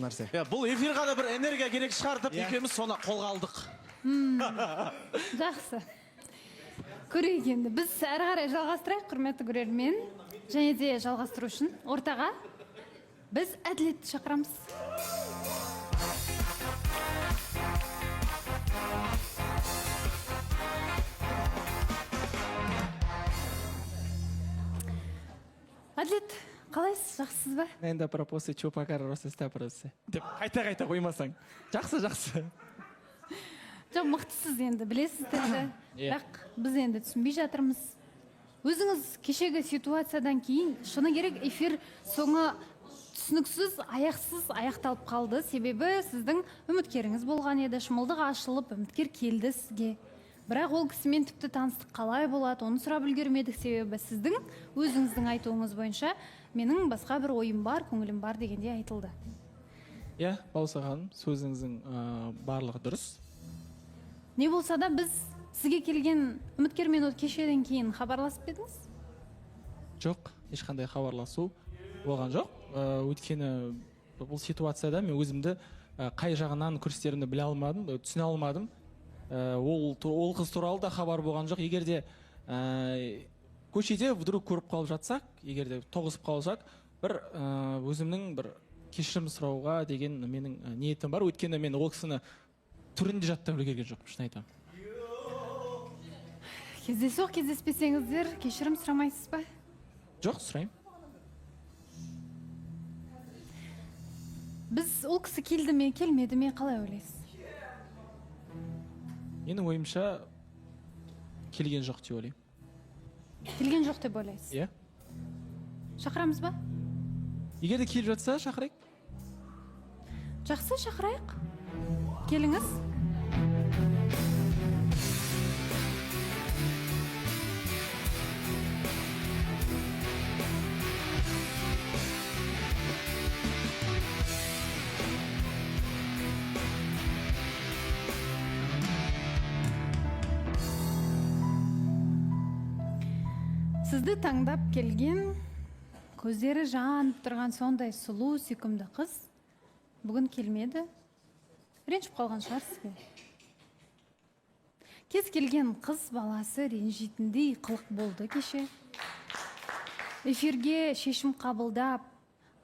нәрсе. Бұл эфирға да бір энергия керек шығар деп екеуміз соны қолға алдық. Жақсы. Көрейік енді. Біз әрі қарай жалғастырайық, құрметті көрермен. Және де жалғастыру үшін ортаға біз Әділетті шақырамыз. Әділет, қалайсыз, жақсысыз ба? Енді пропосы чупакар росыста просы. Деп қайта қоймасаң. Жақсы. Жоқ, мықтысыз енді, білесіз тілді. Бірақ біз енді түсінбей жатырмыз. Өзіңіз кешегі ситуациядан кейін шыны керек эфир соңы түсініксіз, аяқсыз аяқталып қалды. Себебі сіздің үміткеріңіз болған еді, шымылдық ашылып, үміткер келді сізге. Бірақ ол кісімен тіпті таныстық қалай болады, оны сұрап үлгермедік, себебі сіздің өзіңіздің айтуыңыз бойынша менің басқа бір ойым бар, көңілім бар дегенде айтылды. Иә, Балауса ханым, сөзіңіздің барлығы дұрыс. Не болса да біз сізге келген үміткермен кешеден кейін хабарласып едіңіз? Жоқ, ешқандай хабарласу болған жоқ. Өйткені бұл ситуацияда мен өзімді қай жағынан күрестерімді біле алмадым, түсіне алмадым. Ол қыз туралы да хабар болған жоқ. Егер де көшеде вдруг көріп қалып жатсақ, егер де тоғысып қалсақ, бір өзімнің бір кешірім сұрауға деген менің ниетім бар. Өйткені мен ол кісіні түрінде жаттап үлгерген жоқпын, шын айтамын. Кездейсоқ кездеспесеңіздер кешірім сұрамайсыз ба? Жоқ, сұраймын. Біз ол кісі келді ме, келмеді ме, қалай ойлайсыз? Менің ойымша келген жоқ деп ойлаймын. Келген жоқ деп ойлайсыз? Иә. Шақырамыз ба? Егер де келіп жатса, шақырайық. Жақсы, шақырайық. Келіңіз. Сізді таңдап келген, көздері жанып тұрған сондай сұлу, сүйкімді қыз бүгін келмеді. Ренжіп қалған шығар сізге. Кез келген қыз баласы ренжитіндей қылық болды кеше. Эфирге шешім қабылдап,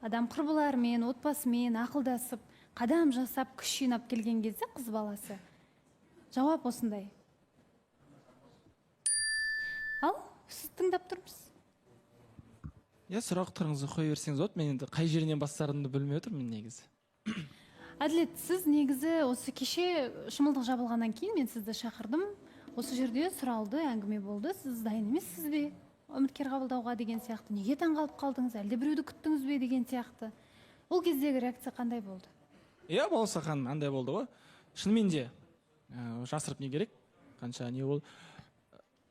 адам құрбыларымен, отбасымен ақылдасып, қадам жасап, күш жинап келген кезде қыз баласы. Жауап осындай. Ал? Сіз тыңдап тұрмыз. Иә, сұрақтарыңызды қоя берсеңіз болады. Мен енді қай жерінен бастарымды білмей отырмын негізі. Әділет, сіз негізі осы кеше шымылдық жабылғаннан кейін мен сізді шақырдым. Осы жерде сұралды, әңгіме болды. Сіз дайын емессіз бе? Үміткер қабылдауға деген сияқты. Неге таңғалып қалдыңыз? Әлде біреуді күттіңіз бе деген сияқты. Ол кездегі реакция қандай болды? Иә, Балауса ханым, андай болды ғой. Шынымен де жасырып не керек? Қанша не болды?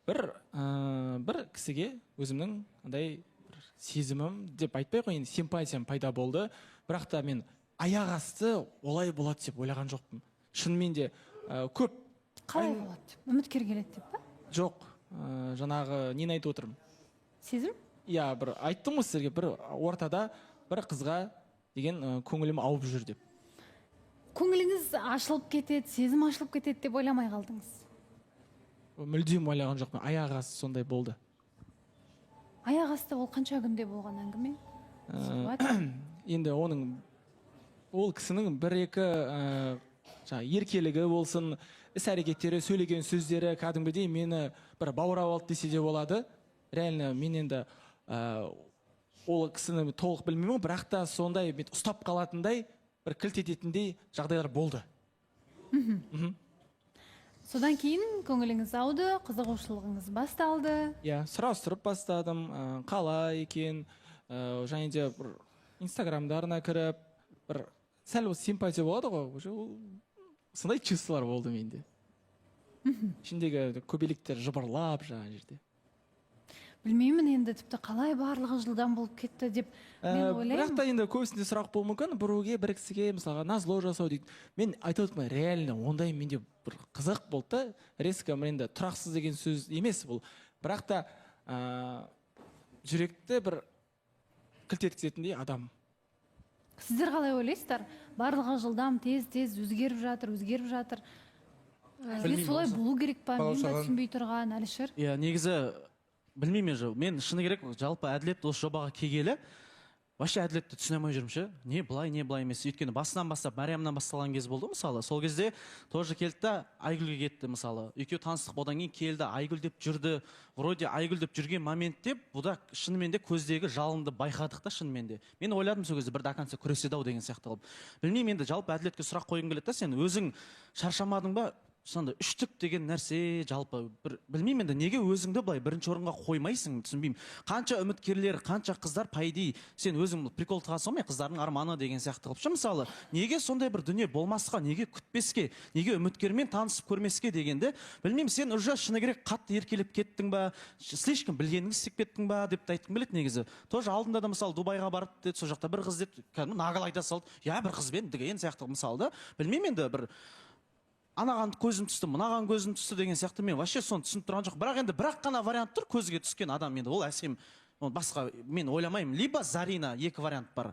Бір кісіге өзімнің андай сезімім деп айтпай қойын, симпатиям пайда болды. Бірақ та мен аяқ асты олай болады деп ойлаған жоқпын. Шынымен де көп. Қалай болады? Үміткер келеді деп па? Жоқ, жаңағы нені айтып отырмын? Сезім? Иә, бір айттым ғой сіздерге, бір ортада бір қызға деген көңілім ауып жүр деп. Көңіліңіз ашылып кетеді, сезім ашылып кетеді деп ойламай қалдыңыз. Мүлдем ойлаған жоқпын, аяқ асты сондай болды. Аяқ асты ол қанша күнде болған әңгіме? Енді ол кісінің бір-екі еркелігі болсын, іс-әрекеттері, сөйлеген сөздері кәдімгідей мені бір баурап алды десе де болады. Реально мен енді ол кісіні толық білмеймін, бірақ та сондай ұстап қалатындай, бір кілт ететіндей жағдайлар болды. Содан кейін көңіліңіз ауды, қызығушылығыңыз басталды. Иә, сұрастырып бастадым, қалай екен, және де бір инстаграмдарына кіріп, бір сәл осы симпатия болады ғой, сондай чувстволар болды менде. Ішіндегі көбелектер жыбырлап жаңа жерде. Білмеймін енді тіпті қалай барлығы жылдан болып кетті деп мен ойлаймын. Бірақ та енді көбісінде сұрақ болуы мүмкін, біреуге, бір кісіге мысалға назло жасау дейді. Мен айтып отырмын, реально ондай менде бір қызық болды да, резко енді тұрақсыз деген сөз емес бұл. Бірақ та жүректі бір кілт еткізетіндей адам сіздер қалай ойлайсыздар? Барлығы жылдам, тез өзгеріп жатыр. Әлде солай болу керек па? Мен де түсінбей тұрған, Әлішер. Иә, негізі білмеймін, мен шыны керек жалпы әділет осы жобаға келгелі вообще әділетті түсіне алмай жүрмін ше. Не былай емес. Өйткені басынан бастап Мариямнан басталған кез болды мысалы. Сол кезде тоже келді да Айгүлге кетті мысалы. Екеуі таныстық, одан кейін келді, Айгүл деп жүрді. Вроде Айгүл деп жүрген моментте бұда шынымен де көздегі жалынды байқадық та шынымен де. Мен ойладым сол кезде бір до конца күреседі ау деген сияқты қылып. Білмеймін, енді жалпы әділетке сұрақ қойғым келеді да, сен өзің шаршамадың ба? Сонда үштік деген нәрсе жалпы білмеймін енді неге өзіңді былай бірінші орынға қоймайсың, түсінбеймін. Қанша үміткерлер, қанша қыздар пайди, сен өзің прикол тығасың ғой, қыздардың арманы деген сияқты қылып. Мысалы, неге сондай бір дүние болмасқа, неге күтпеске, неге үміткермен танысып көрмеске дегенде, білмеймін, сен уже шыны керек қатты еркелеп кеттің ба, слишком білгеніңді істеп кеттің ба деп айтқым келеді негізі. Тоже алдында да мысалы Дубайға барып деді, сол жақта бір қыз деді, кәдімгі нағыл айта салды. Я бір қызбен деген сияқты мысалы да. Білмеймін енді бір анаған көзім түсті, мынаған көзім түсті деген сияқты мен вообще соны түсініп тұрған жоқ. Бірақ енді бірақ қана вариант тұр көзге түскен адам, енді ол әсем, басқа мен ойламаймын. Либо Зарина, екі вариант бар.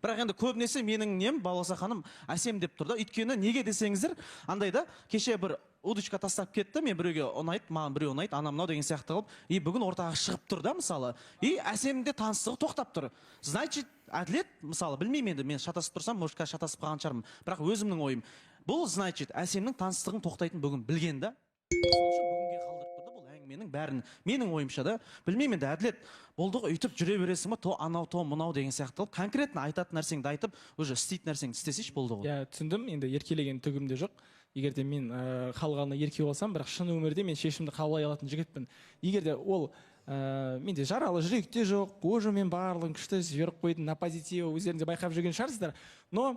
Бірақ енді көбінесе менің нем Балауса ханым әсем деп тұр да. Өйткені неге десеңіздер, андай да кеше бір удочка тастап кетті, мен біреуге ұнайды, маған біреу ұнайды, анам мынау деген сияқты қылып, бүгін ортаға шығып тұр да мысалы. Әсемде таныстығы тоқтап тұр. Значит, әділет, мысалы, білмеймін енді, мен шатасып тұрсам, может, шатасып қалған шығармын. Бірақ өзімнің ойым. Бұл, значит, әсемнің таныстығын тоқтайтын бүгін білген да. Бүгінге қалдырып тұрды бұл әңгіменің бәрін. Менің ойымша да, білмеймін енді, әділет, болдығы үйтіп жүре бересің ба, то анау, то мынау деген сияқты қылып, конкретно айтатын нәрсеңді айтып, уже істейтін нәрсеңді істесейші болды ғой. Иә, түсіндім, енді еркелеген түгім де жоқ. Егер де мен қалғанына ерке болсам, бірақ шын өмірде мен шешімді қабылдай алатын жігітпін. Егер де ол менде жаралы жүрек те жоқ, уже мен барлығын күшті жіберіп қойдым, на позитиві өздеріңде байқап жүрген шығарсыздар. Но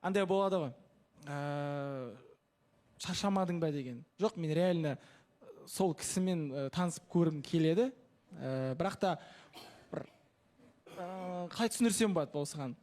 андай болады ғой. Шаршамадың ба деген. Жоқ, мен реально сол кісімен танысып көргім келеді. Бірақ та қалай түсіндірсем болады Балауса ханым.